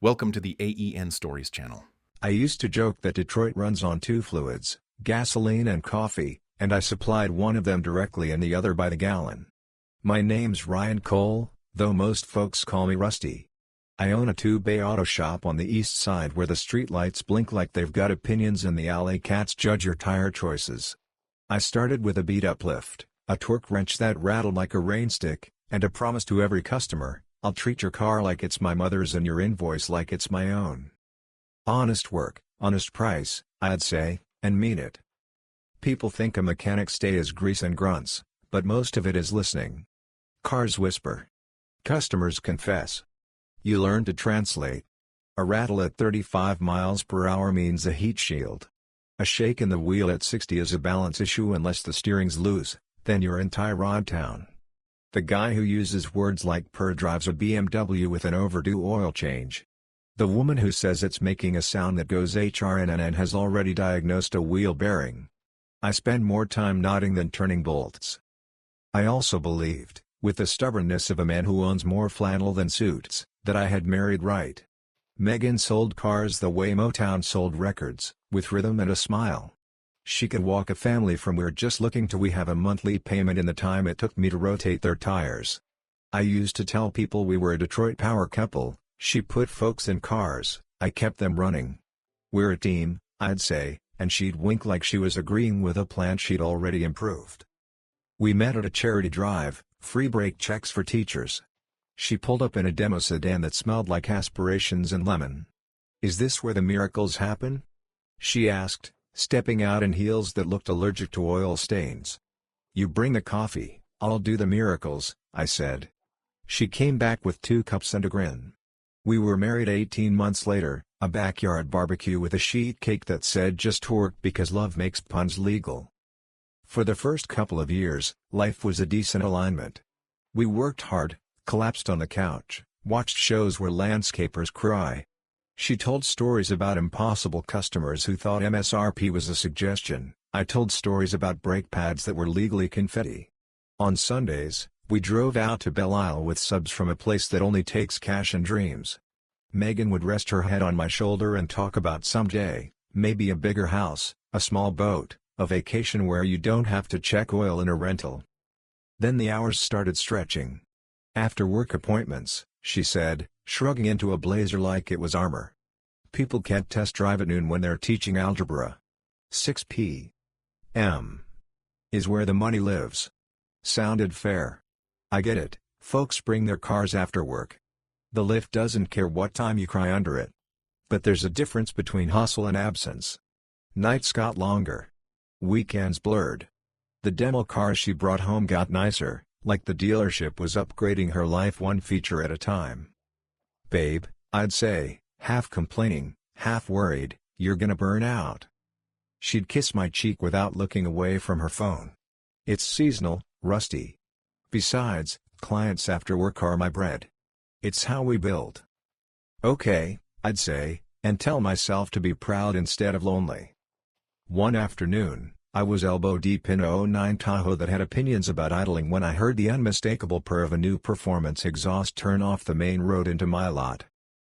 Welcome to the AEN Stories channel. I used to joke that Detroit runs on two fluids, gasoline and coffee, and I supplied one of them directly and the other by the gallon. My name's Ryan Cole, though most folks call me Rusty. I own a two-bay auto shop on the east side where the streetlights blink like they've got opinions and the alley cats judge your tire choices. I started with a beat-up lift, a torque wrench that rattled like a rain stick, and a promise to every customer: I'll treat your car like it's my mother's and your invoice like it's my own. Honest work, honest price, I'd say, and mean it. People think a mechanic's day is grease and grunts, but most of it is listening. Cars whisper. Customers confess. You learn to translate. A rattle at 35 miles per hour means a heat shield. A shake in the wheel at 60 is a balance issue unless the steering's loose, then you're in Tyrod Town. The guy who uses words like purr drives a BMW with an overdue oil change. The woman who says it's making a sound that goes HRNN has already diagnosed a wheel bearing. I spend more time nodding than turning bolts. I also believed, with the stubbornness of a man who owns more flannel than suits, that I had married right. Megan sold cars the way Motown sold records, with rhythm and a smile. She could walk a family from we're just looking to we have a monthly payment in the time it took me to rotate their tires. I used to tell people we were a Detroit power couple. She put folks in cars, I kept them running. We're a team, I'd say, and she'd wink like she was agreeing with a plan she'd already improved. We met at a charity drive, free break checks for teachers. She pulled up in a demo sedan that smelled like aspirations and lemon. Is this where the miracles happen? She asked, stepping out in heels that looked allergic to oil stains. You bring the coffee, I'll do the miracles, I said. She came back with 2 cups and a grin. We were married 18 months later, a backyard barbecue with a sheet cake that said just torque because love makes puns legal. For the first couple of years, life was a decent alignment. We worked hard, collapsed on the couch, watched shows where landscapers cry. She told stories about impossible customers who thought MSRP was a suggestion. I told stories about brake pads that were legally confetti. On Sundays, we drove out to Belle Isle with subs from a place that only takes cash and dreams. Megan would rest her head on my shoulder and talk about someday, maybe a bigger house, a small boat, a vacation where you don't have to check oil in a rental. Then the hours started stretching. After work appointments, she said, shrugging into a blazer like it was armor. People can't test drive at noon when they're teaching algebra. 6 p.m. is where the money lives. Sounded fair. I get it, folks bring their cars after work. The lift doesn't care what time you cry under it. But there's a difference between hustle and absence. Nights got longer. Weekends blurred. The demo cars she brought home got nicer, like the dealership was upgrading her life one feature at a time. Babe, I'd say, half complaining, half worried, you're gonna burn out. She'd kiss my cheek without looking away from her phone. It's seasonal, Rusty. Besides, clients after work are my bread. It's how we build. Okay, I'd say, and tell myself to be proud instead of lonely. One afternoon, I was elbow deep in a '09 Tahoe that had opinions about idling when I heard the unmistakable purr of a new performance exhaust turn off the main road into my lot.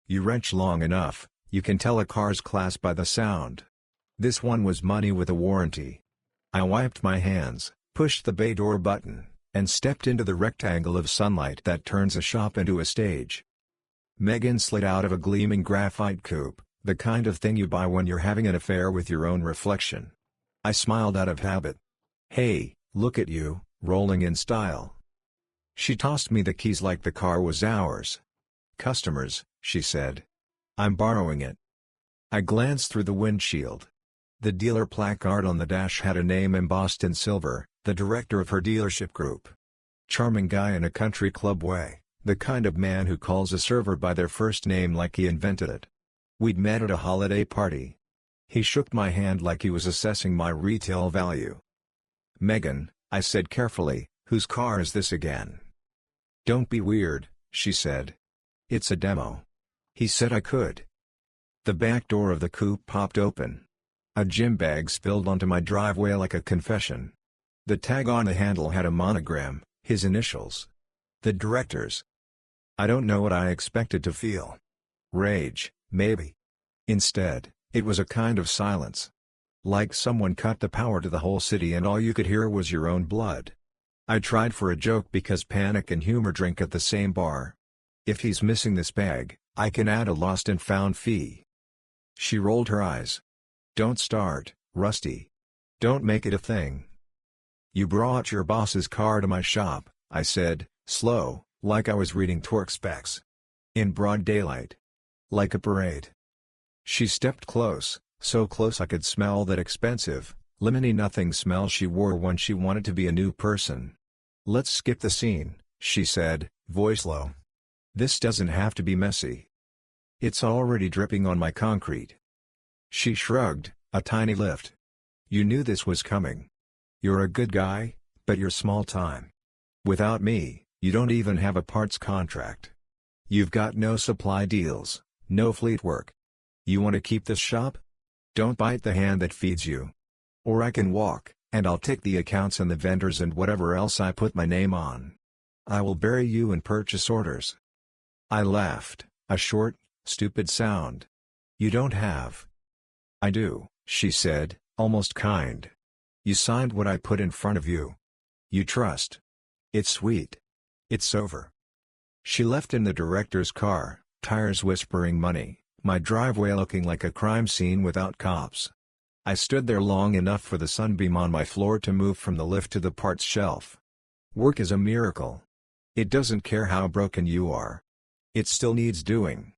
You wrench long enough, you can tell a car's class by the sound. This one was money with a warranty. I wiped my hands, pushed the bay door button, and stepped into the rectangle of sunlight that turns a shop into a stage. Megan slid out of a gleaming graphite coupe, the kind of thing you buy when you're having an affair with your own reflection. I smiled out of habit. Hey, look at you, rolling in style. She tossed me the keys like the car was ours. Customers, she said. I'm borrowing it. I glanced through the windshield. The dealer placard on the dash had a name embossed in silver, the director of her dealership group. Charming guy in a country club way, the kind of man who calls a server by their first name like he invented it. We'd met at a holiday party. He shook my hand like he was assessing my retail value. Megan, I said carefully, whose car is this again? Don't be weird, she said. It's a demo. He said I could. The back door of the coupe popped open. A gym bag spilled onto my driveway like a confession. The tag on the handle had a monogram, his initials. The director's. I don't know what I expected to feel. rage, maybe. Instead, it was a kind of silence. Like someone cut the power to the whole city and all you could hear was your own blood. I tried for a joke because panic and humor drink at the same bar. If he's missing this bag, I can add a lost and found fee. She rolled her eyes. Don't start, Rusty. Don't make it a thing. You brought your boss's car to my shop, I said, slow, like I was reading torque specs. In broad daylight. Like a parade. She stepped close, so close I could smell that expensive, lemony nothing smell she wore when she wanted to be a new person. Let's skip the scene, she said, voice low. This doesn't have to be messy. It's already dripping on my concrete. She shrugged, a tiny lift. You knew this was coming. You're a good guy, but you're small time. Without me, you don't even have a parts contract. You've got no supply deals, no fleet work. You want to keep this shop? Don't bite the hand that feeds you. Or I can walk, and I'll take the accounts and the vendors and whatever else I put my name on. I will bury you in purchase orders. I laughed, a short, stupid sound. You don't have. I do, she said, almost kind. You signed what I put in front of you. You trust. It's sweet. It's over. She left in the director's car, tires whispering money, my driveway looking like a crime scene without cops. I stood there long enough for the sunbeam on my floor to move from the lift to the parts shelf. Work is a miracle. It doesn't care how broken you are. It still needs doing.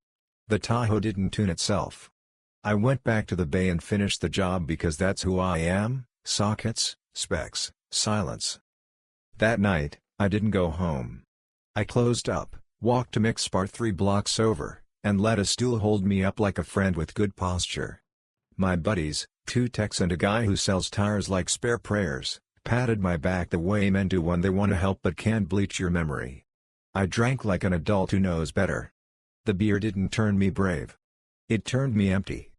The Tahoe didn't tune itself. I went back to the bay and finished the job because that's who I am, sockets, specs, silence. That night, I didn't go home. I closed up, walked to Mick's Bar 3 blocks over, and let a stool hold me up like a friend with good posture. My buddies, 2 techs and a guy who sells tires like spare prayers, patted my back the way men do when they want to help but can't bleach your memory. I drank like an adult who knows better. The beer didn't turn me brave. It turned me empty.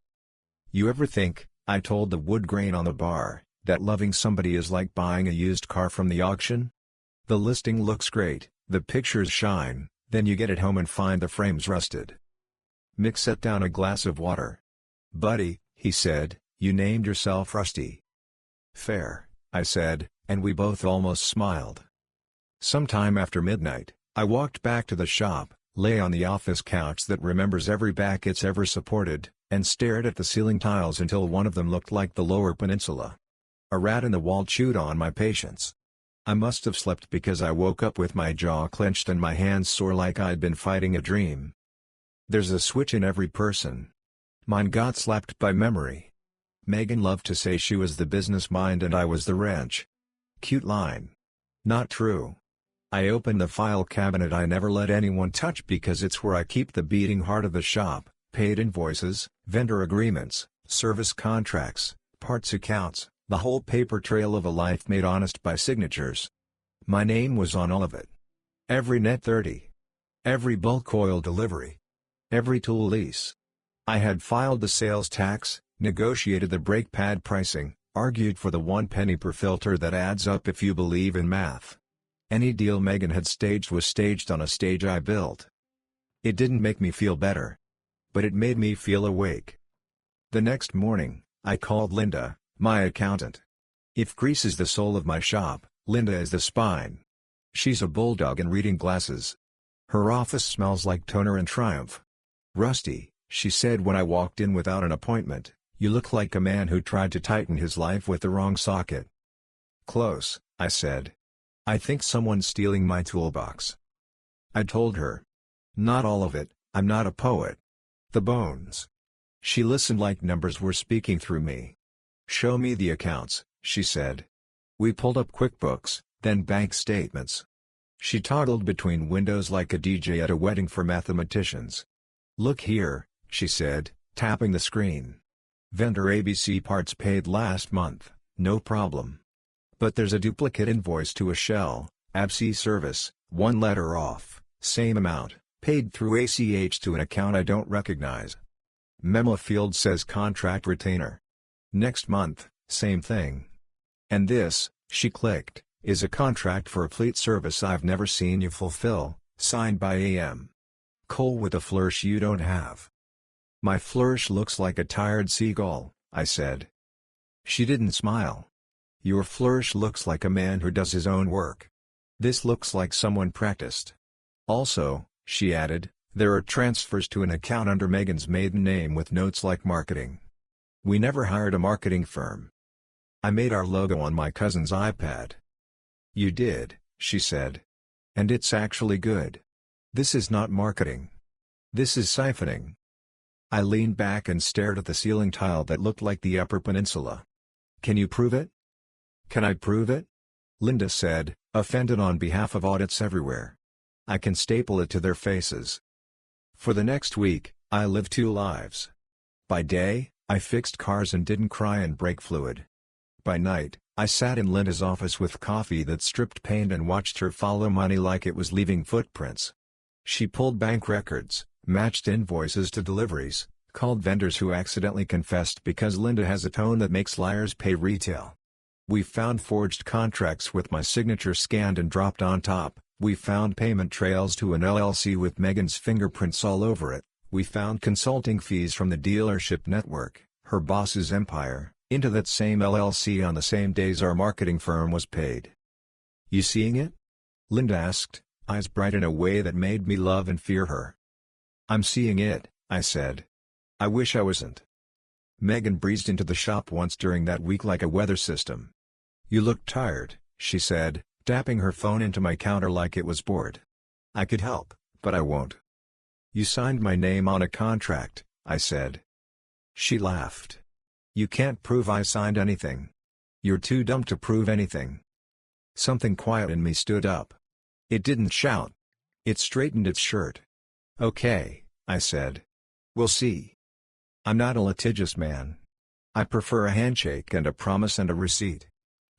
You ever think, I told the wood grain on the bar, that loving somebody is like buying a used car from the auction? The listing looks great, the pictures shine, then you get it home and find the frame's rusted. Mick set down a glass of water. Buddy, he said, you named yourself Rusty. Fair, I said, and we both almost smiled. Sometime after midnight, I walked back to the shop, lay on the office couch that remembers every back it's ever supported, and stared at the ceiling tiles until one of them looked like the Lower Peninsula. A rat in the wall chewed on my patience. I must have slept because I woke up with my jaw clenched and my hands sore like I'd been fighting a dream. There's a switch in every person. Mine got slapped by memory. Megan loved to say she was the business mind and I was the wrench. Cute line. Not true. I opened the file cabinet I never let anyone touch because it's where I keep the beating heart of the shop, paid invoices, vendor agreements, service contracts, parts accounts, the whole paper trail of a life made honest by signatures. My name was on all of it. Every net 30. Every bulk oil delivery. Every tool lease. I had filed the sales tax, negotiated the brake pad pricing, argued for the 1 penny per filter that adds up if you believe in math. Any deal Megan had staged was staged on a stage I built. It didn't make me feel better. But it made me feel awake. The next morning, I called Linda, my accountant. If grease is the soul of my shop, Linda is the spine. She's a bulldog in reading glasses. Her office smells like toner and Triumph. Rusty, she said when I walked in without an appointment, you look like a man who tried to tighten his life with the wrong socket. Close, I said. I think someone's stealing my toolbox. I told her. Not all of it, I'm not a poet. The bones. She listened like numbers were speaking through me. Show me the accounts, she said. We pulled up QuickBooks, then bank statements. She toggled between windows like a DJ at a wedding for mathematicians. Look here, she said, tapping the screen. Vendor ABC parts paid last month, no problem. But there's a duplicate invoice to a Shell, ABC service, 1 letter off, same amount, paid through ACH to an account I don't recognize. Memo field says contract retainer. Next month, same thing. And this, she clicked, is a contract for a fleet service I've never seen you fulfill, signed by AM. Cole with a flourish you don't have. My flourish looks like a tired seagull, I said. She didn't smile. Your flourish looks like a man who does his own work. This looks like someone practiced. Also, she added, there are transfers to an account under Megan's maiden name with notes like marketing. We never hired a marketing firm. I made our logo on my cousin's iPad. You did, she said. And it's actually good. This is not marketing. This is siphoning. I leaned back and stared at the ceiling tile that looked like the Upper Peninsula. Can you prove it? Can I prove it? Linda said, offended on behalf of audits everywhere. I can staple it to their faces. For the next week, I lived two lives. By day, I fixed cars and didn't cry in brake fluid. By night, I sat in Linda's office with coffee that stripped paint and watched her follow money like it was leaving footprints. She pulled bank records, matched invoices to deliveries, called vendors who accidentally confessed because Linda has a tone that makes liars pay retail. We found forged contracts with my signature scanned and dropped on top. We found payment trails to an LLC with Megan's fingerprints all over it. We found consulting fees from the dealership network, her boss's empire, into that same LLC on the same days our marketing firm was paid. You seeing it? Linda asked, eyes bright in a way that made me love and fear her. I'm seeing it, I said. I wish I wasn't. Megan breezed into the shop once during that week like a weather system. You look tired, she said, tapping her phone into my counter like it was bored. I could help, but I won't. You signed my name on a contract, I said. She laughed. You can't prove I signed anything. You're too dumb to prove anything. Something quiet in me stood up. It didn't shout. It straightened its shirt. Okay, I said. We'll see. I'm not a litigious man. I prefer a handshake and a promise and a receipt.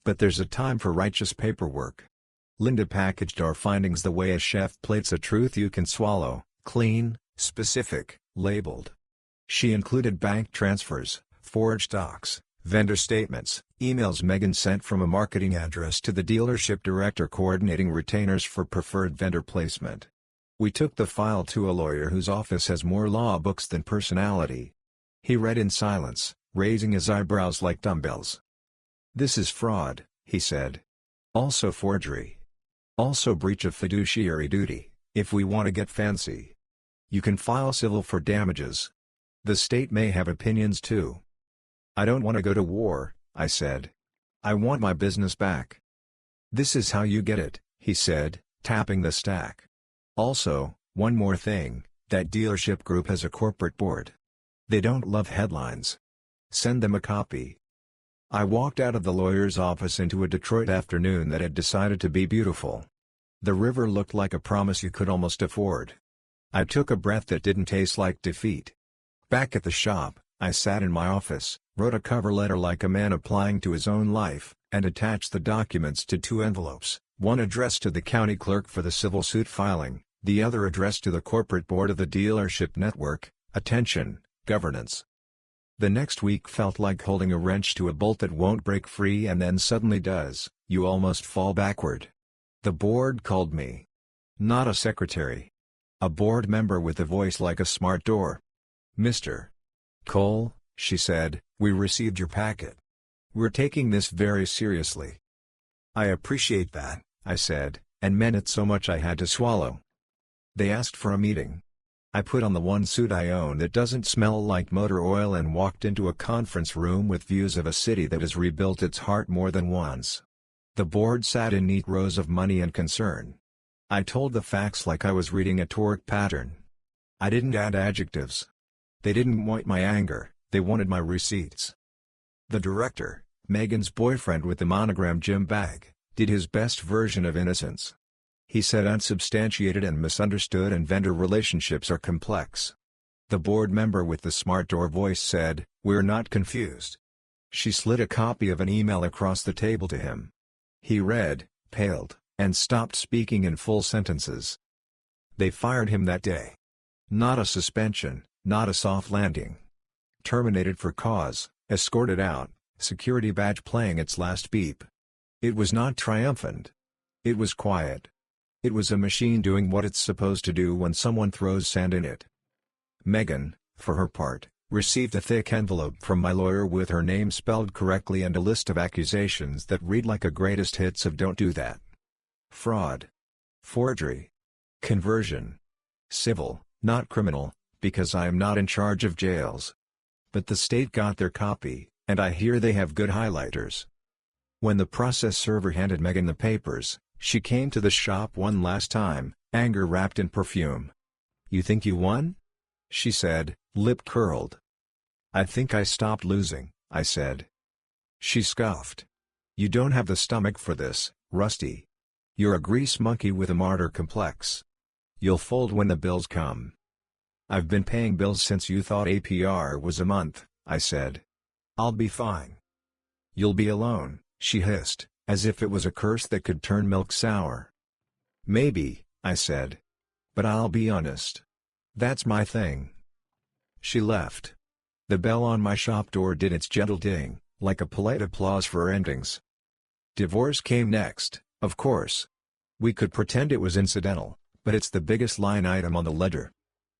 But there's a time for righteous paperwork. Linda packaged our findings the way a chef plates a truth you can swallow, clean, specific, labeled. She included bank transfers, forged docs, vendor statements, emails Megan sent from a marketing address to the dealership director coordinating retainers for preferred vendor placement. We took the file to a lawyer whose office has more law books than personality. He read in silence, raising his eyebrows like dumbbells. This is fraud, he said. Also forgery. Also breach of fiduciary duty, if we want to get fancy. You can file civil for damages. The state may have opinions too. I don't want to go to war, I said. I want my business back. This is how you get it, he said, tapping the stack. Also, one more thing, that dealership group has a corporate board. They don't love headlines. Send them a copy. I walked out of the lawyer's office into a Detroit afternoon that had decided to be beautiful. The river looked like a promise you could almost afford. I took a breath that didn't taste like defeat. Back at the shop, I sat in my office, wrote a cover letter like a man applying to his own life, and attached the documents to two envelopes, one addressed to the county clerk for the civil suit filing, the other addressed to the corporate board of the dealership network. Attention, governance. The next week felt like holding a wrench to a bolt that won't break free and then suddenly does. You almost fall backward. The board called me. Not a secretary. A board member with a voice like a smart door. Mr. Cole, she said, we received your packet. We're taking this very seriously. I appreciate that, I said, and meant it so much I had to swallow. They asked for a meeting. I put on the one suit I own that doesn't smell like motor oil and walked into a conference room with views of a city that has rebuilt its heart more than once. The board sat in neat rows of money and concern. I told the facts like I was reading a torque pattern. I didn't add adjectives. They didn't want my anger, they wanted my receipts. The director, Megan's boyfriend with the monogram gym bag, did his best version of innocence. He said unsubstantiated and misunderstood and vendor relationships are complex. The board member with the smart door voice said, we're not confused. She slid a copy of an email across the table to him. He read, paled, and stopped speaking in full sentences. They fired him that day. Not a suspension, not a soft landing. Terminated for cause, escorted out, security badge playing its last beep. It was not triumphant. It was quiet. It was a machine doing what it's supposed to do when someone throws sand in it. Megan, for her part, received a thick envelope from my lawyer with her name spelled correctly and a list of accusations that read like a greatest hits of "Don't do that." Fraud. Forgery. Conversion. Civil, not criminal, because I am not in charge of jails. But the state got their copy, and I hear they have good highlighters. When the process server handed Megan the papers, she came to the shop one last time, anger wrapped in perfume. "You think you won?" she said, lip curled. "I think I stopped losing," I said. She scoffed. "You don't have the stomach for this, Rusty. You're a grease monkey with a martyr complex. You'll fold when the bills come." "I've been paying bills since you thought APR was a month," I said. "I'll be fine." "You'll be alone," she hissed, as if it was a curse that could turn milk sour. "Maybe," I said. "But I'll be honest. That's my thing." She left. The bell on my shop door did its gentle ding, like a polite applause for endings. Divorce came next, of course. We could pretend it was incidental, but it's the biggest line item on the ledger.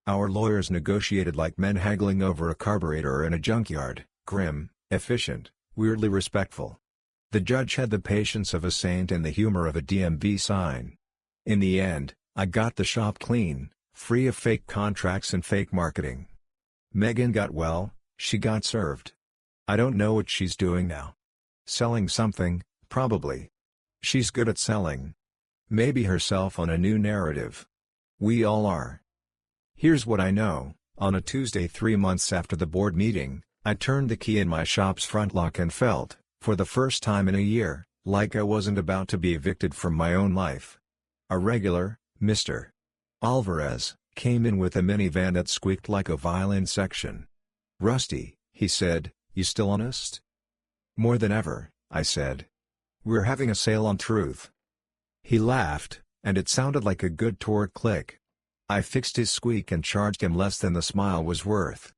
Our lawyers negotiated like men haggling over a carburetor in a junkyard, grim, efficient, weirdly respectful. The judge had the patience of a saint and the humor of a DMV sign. In the end, I got the shop clean, free of fake contracts and fake marketing. Megan got well, she got served. I don't know what she's doing now. Selling something, probably. She's good at selling. Maybe herself on a new narrative. We all are. Here's what I know: on a Tuesday 3 months after the board meeting, I turned the key in my shop's front lock and felt, for the first time in a year, like I wasn't about to be evicted from my own life. A regular, Mr. Alvarez, came in with a minivan that squeaked like a violin section. "Rusty," he said, "you still honest?" "More than ever," I said. "We're having a sale on truth." He laughed, and it sounded like a good torque click. I fixed his squeak and charged him less than the smile was worth.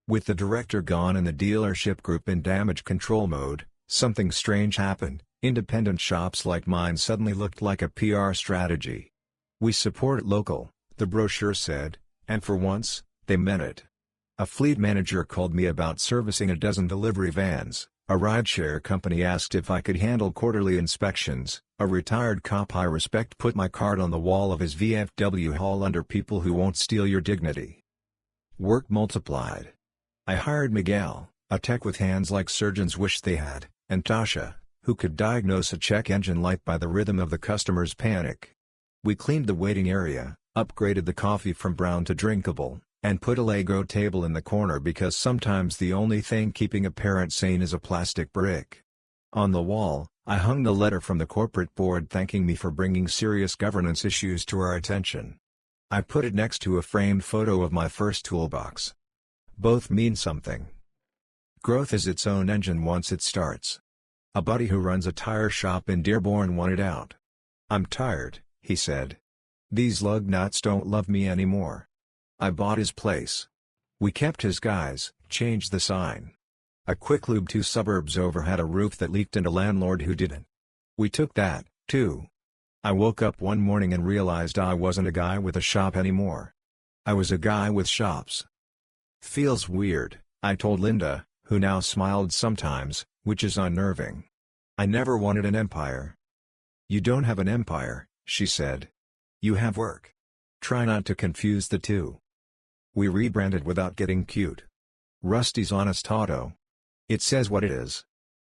With the director gone and the dealership group in damage control mode, something strange happened. Independent shops like mine suddenly looked like a PR strategy. "We support local," the brochure said, and for once, they meant it. A fleet manager called me about servicing a dozen delivery vans, a rideshare company asked if I could handle quarterly inspections, a retired cop I respect put my card on the wall of his VFW haul under people who won't steal your dignity. Work multiplied. I hired Miguel, a tech with hands like surgeons wish they had, and Tasha, who could diagnose a check engine light by the rhythm of the customer's panic. We cleaned the waiting area, upgraded the coffee from brown to drinkable, and put a Lego table in the corner because sometimes the only thing keeping a parent sane is a plastic brick. On the wall, I hung the letter from the corporate board thanking me for bringing serious governance issues to our attention. I put it next to a framed photo of my first toolbox. Both mean something. Growth is its own engine once it starts. A buddy who runs a tire shop in Dearborn wanted out. "I'm tired," he said. "These lug nuts don't love me anymore." I bought his place. We kept his guys, changed the sign. A quick lube 2 suburbs over had a roof that leaked and a landlord who didn't. We took that, too. I woke up one morning and realized I wasn't a guy with a shop anymore. I was a guy with shops. "Feels weird," I told Linda, who now smiled sometimes, which is unnerving. "I never wanted an empire." "You don't have an empire," she said. "You have work. Try not to confuse the two." We rebranded without getting cute. Rusty's Honest Auto. It says what it is.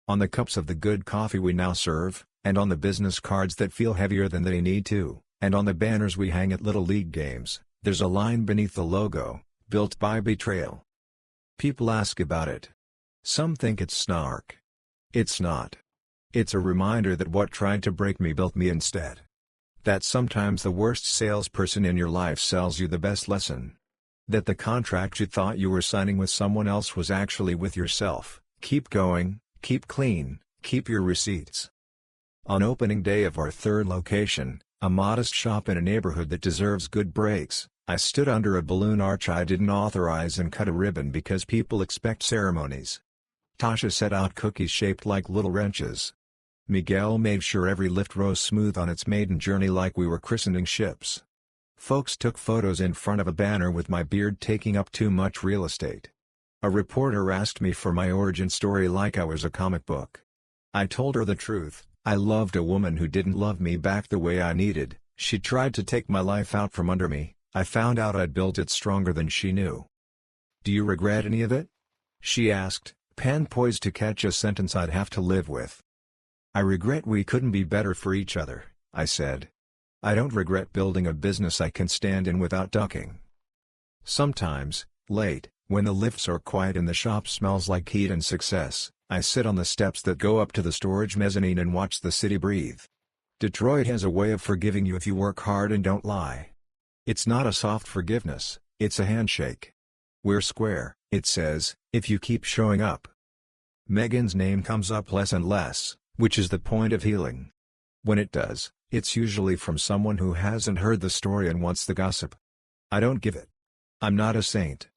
On the cups of the good coffee we now serve, and on the business cards that feel heavier than they need to, and on the banners we hang at Little League games, there's a line beneath the logo, "Built by Betrayal." People ask about it. Some think it's snark. It's not. It's a reminder that what tried to break me built me instead. That sometimes the worst salesperson in your life sells you the best lesson. That the contract you thought you were signing with someone else was actually with yourself. Keep going, keep clean, keep your receipts. On opening day of our third location, a modest shop in a neighborhood that deserves good breaks, I stood under a balloon arch I didn't authorize and cut a ribbon because people expect ceremonies. Tasha set out cookies shaped like little wrenches. Miguel made sure every lift rose smooth on its maiden journey like we were christening ships. Folks took photos in front of a banner with my beard taking up too much real estate. A reporter asked me for my origin story like I was a comic book. I told her the truth. I loved a woman who didn't love me back the way I needed. She tried to take my life out from under me. I found out I'd built it stronger than she knew. "Do you regret any of it?" she asked, pen poised to catch a sentence I'd have to live with. "I regret we couldn't be better for each other," I said. "I don't regret building a business I can stand in without ducking." Sometimes, late, when the lifts are quiet and the shop smells like heat and success, I sit on the steps that go up to the storage mezzanine and watch the city breathe. Detroit has a way of forgiving you if you work hard and don't lie. It's not a soft forgiveness, it's a handshake. "We're square," it says, "if you keep showing up." Megan's name comes up less and less, which is the point of healing. When it does, it's usually from someone who hasn't heard the story and wants the gossip. I don't give it. I'm not a saint.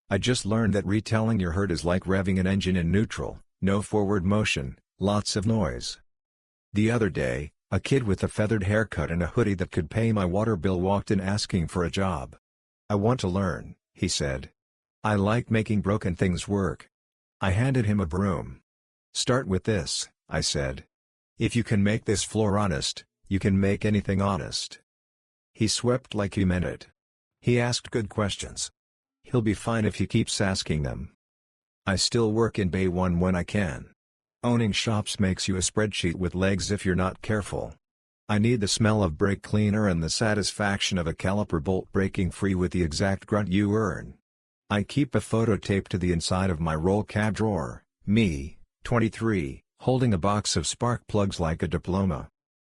I just learned that retelling your hurt is like revving an engine in neutral, no forward motion, lots of noise. The other day, a kid with a feathered haircut and a hoodie that could pay my water bill walked in asking for a job. "I want to learn," he said. "I like making broken things work." I handed him a broom. "Start with this," I said. "If you can make this floor honest, you can make anything honest." He swept like he meant it. He asked good questions. He'll be fine if he keeps asking them. I still work in Bay 1 when I can. Owning shops makes you a spreadsheet with legs if you're not careful. I need the smell of brake cleaner and the satisfaction of a caliper bolt breaking free with the exact grunt you earn. I keep a photo taped to the inside of my roll cab drawer, me, 23, holding a box of spark plugs like a diploma.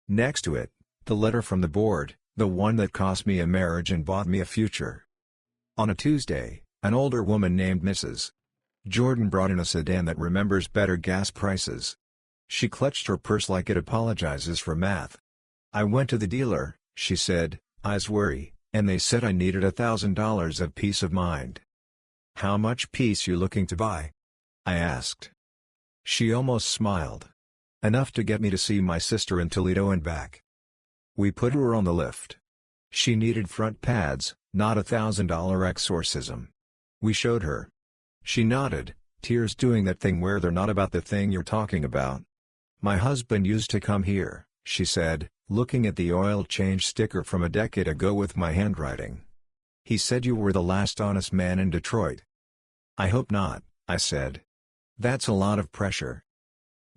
Next to it, the letter from the board, the one that cost me a marriage and bought me a future. On a Tuesday, an older woman named Mrs. Jordan brought in a sedan that remembers better gas prices. She clutched her purse like it apologizes for math. "I went to the dealer," she said, eyes worry, "and they said I needed $1,000 of peace of mind." "How much peace you looking to buy?" I asked. She almost smiled. "Enough to get me to see my sister in Toledo and back." We put her on the lift. She needed front pads, not $1,000 exorcism. We showed her. She nodded, tears doing that thing where they're not about the thing you're talking about. "My husband used to come here," she said, looking at the oil change sticker from a decade ago with my handwriting. "He said you were the last honest man in Detroit." "I hope not," I said. "That's a lot of pressure."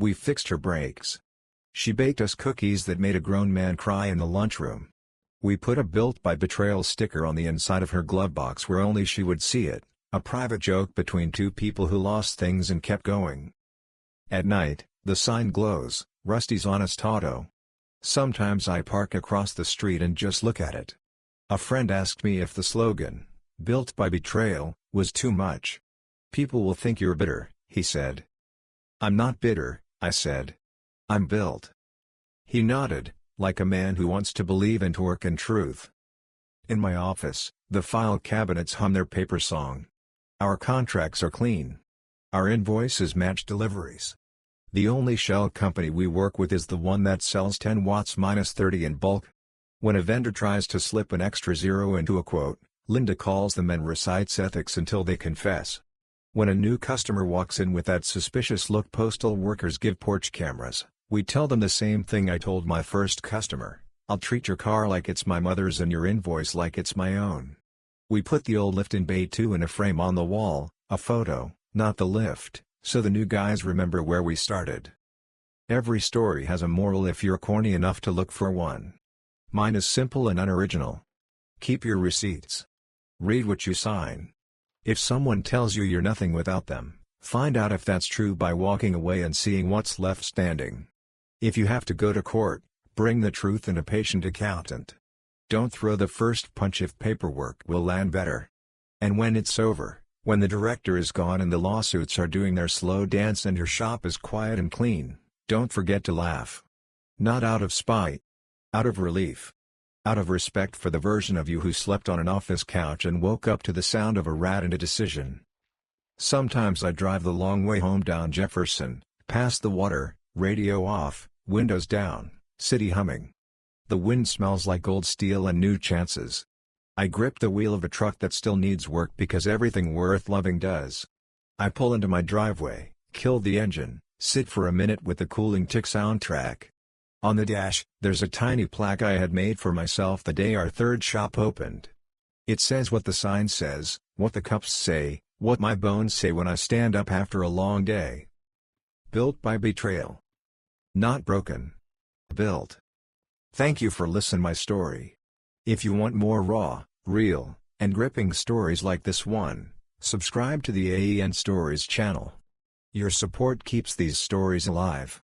We fixed her brakes. She baked us cookies that made a grown man cry in the lunchroom. We put a Built by Betrayal sticker on the inside of her glove box where only she would see it, a private joke between two people who lost things and kept going. At night, the sign glows, "Rusty's Honest Auto." Sometimes I park across the street and just look at it. A friend asked me if the slogan, "Built by Betrayal," was too much. "People will think you're bitter," he said. "I'm not bitter," I said. "I'm built." He nodded, like a man who wants to believe in torque and truth. In my office, the file cabinets hum their paper song. Our contracts are clean. Our invoices match deliveries. The only shell company we work with is the one that sells 10 watts minus 30 in bulk. When a vendor tries to slip an extra zero into a quote, Linda calls them and recites ethics until they confess. When a new customer walks in with that suspicious look postal workers give porch cameras, we tell them the same thing I told my first customer: "I'll treat your car like it's my mother's and your invoice like it's my own." We put the old lift in Bay 2 in a frame on the wall, a photo, not the lift, so the new guys remember where we started. Every story has a moral if you're corny enough to look for one. Mine is simple and unoriginal. Keep your receipts. Read what you sign. If someone tells you you're nothing without them, find out if that's true by walking away and seeing what's left standing. If you have to go to court, bring the truth and a patient accountant. Don't throw the first punch if paperwork will land better. And when it's over, when the director is gone and the lawsuits are doing their slow dance and your shop is quiet and clean, don't forget to laugh. Not out of spite. Out of relief. Out of respect for the version of you who slept on an office couch and woke up to the sound of a rat and a decision. Sometimes I drive the long way home down Jefferson, past the water, radio off, windows down, city humming. The wind smells like old steel and new chances. I grip the wheel of a truck that still needs work because everything worth loving does. I pull into my driveway, kill the engine, sit for a minute with the cooling tick soundtrack. On the dash, there's a tiny plaque I had made for myself the day our third shop opened. It says what the sign says, what the cups say, what my bones say when I stand up after a long day. Built by Betrayal. Not broken. Built. Thank you for listening my story. If you want more raw, real, and gripping stories like this one, subscribe to the AEN Stories channel. Your support keeps these stories alive.